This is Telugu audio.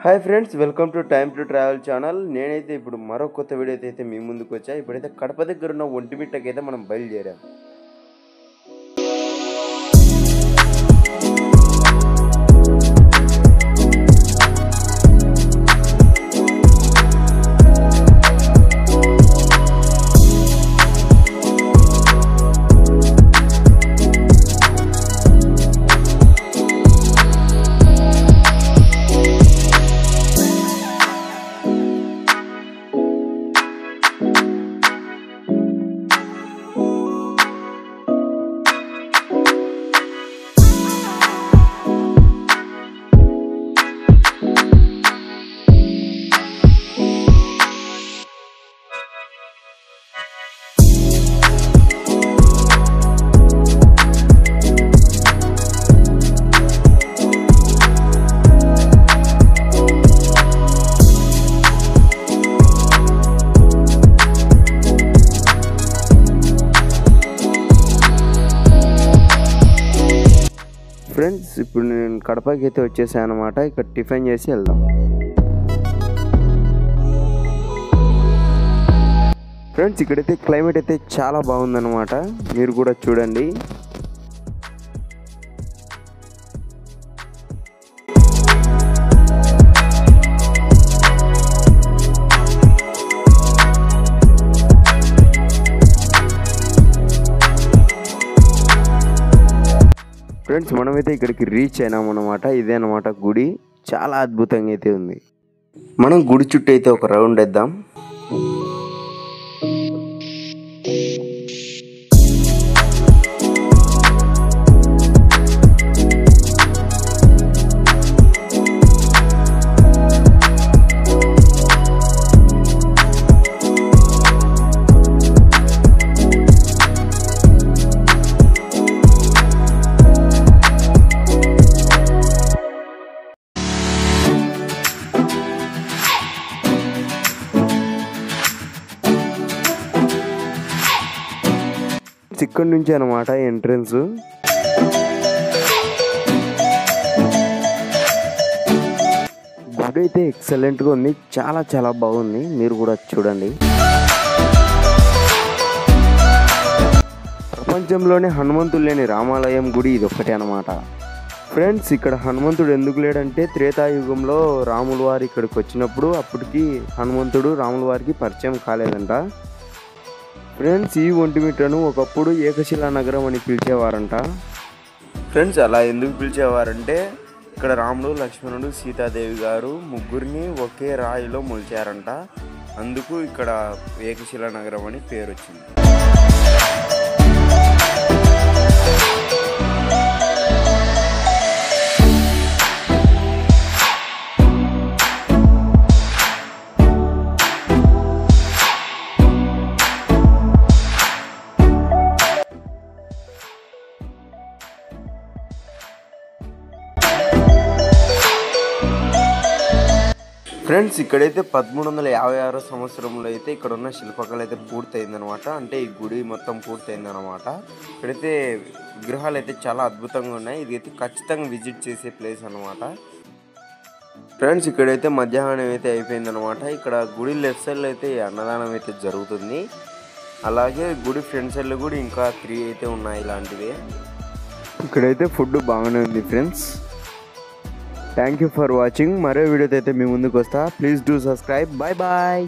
Hi friends, welcome to time to travel channel. నేనైతే ఇప్పుడు మరో కొత్త వీడియో అయితే మీ ముందుకు వచ్చా. ఇప్పుడైతే కడప దగ్గర ఉన్న ఒంటిమిట్టకి అయితే మనం బయలుదేరాం. ఫ్రెండ్స్, ఇప్పుడు నేను కడపకి అయితే వచ్చేసాను అనమాట. ఇక్కడ టిఫిన్ చేసి వెళ్దాం. ఫ్రెండ్స్, ఇక్కడైతే క్లైమేట్ అయితే చాలా బాగుందన్నమాట. మీరు కూడా చూడండి. ఫ్రెండ్స్, మనమైతే ఇక్కడికి రీచ్ అయినామన్నమాట. ఇదే అన్నమాట గుడి. చాలా అద్భుతంగా అయితే ఉంది. మనం గుడి చుట్టూ అయితే ఒక రౌండ్ వేద్దాం. ఇక్కడ నుంచి అన్నమాట ఎంట్రన్స్. గుడి అయితే ఎక్సలెంట్గా ఉంది. చాలా చాలా బాగుంది. మీరు కూడా చూడండి. ప్రపంచంలోనే హనుమంతుడు లేని రామాలయం గుడి ఇది ఒక్కటే అన్నమాట. ఫ్రెండ్స్, ఇక్కడ హనుమంతుడు ఎందుకు లేడంటే త్రేతాయుగంలో రాముల వారు ఇక్కడికి వచ్చినప్పుడు అప్పటికి హనుమంతుడు రాముల వారికి పరిచయం కాలేదంట. ఫ్రెండ్స్, ఈ ఒంటిమిట్టను ఒకప్పుడు ఏకశిలా నగరం అని పిలిచేవారంట. ఫ్రెండ్స్, అలా ఎందుకు పిలిచేవారంటే ఇక్కడ రాముడు, లక్ష్మణుడు, సీతాదేవి గారు ముగ్గురిని ఒకే రాయిలో మొలిచారంట. అందుకు ఇక్కడ ఏకశిలా నగరం అని పేరు వచ్చింది. ఫ్రెండ్స్, ఇక్కడైతే 1356 సంవత్సరంలో అయితే ఇక్కడ ఉన్న శిల్పకళ అయితే పూర్తయిందనమాట. అంటే ఈ గుడి మొత్తం పూర్తయిందనమాట. ఇక్కడైతే విగ్రహాలు అయితే చాలా అద్భుతంగా ఉన్నాయి. ఇది అయితే ఖచ్చితంగా విజిట్ చేసే ప్లేస్ అనమాట. ఫ్రెండ్స్, ఇక్కడైతే మధ్యాహ్నం అయితే అయిపోయిందనమాట. ఇక్కడ గుడి లెఫ్ట్ సైడ్లో అయితే అన్నదానం అయితే జరుగుతుంది. అలాగే గుడి ఫ్రంట్ సైడ్లో కూడా ఇంకా 3 అయితే ఉన్నాయి ఇలాంటివి. ఇక్కడైతే ఫుడ్ బాగానే ఉంది friends. Thank you for watching. మరో వీడియోతో అయితే మీ ముందుకు వస్తా. Please do subscribe. Bye bye.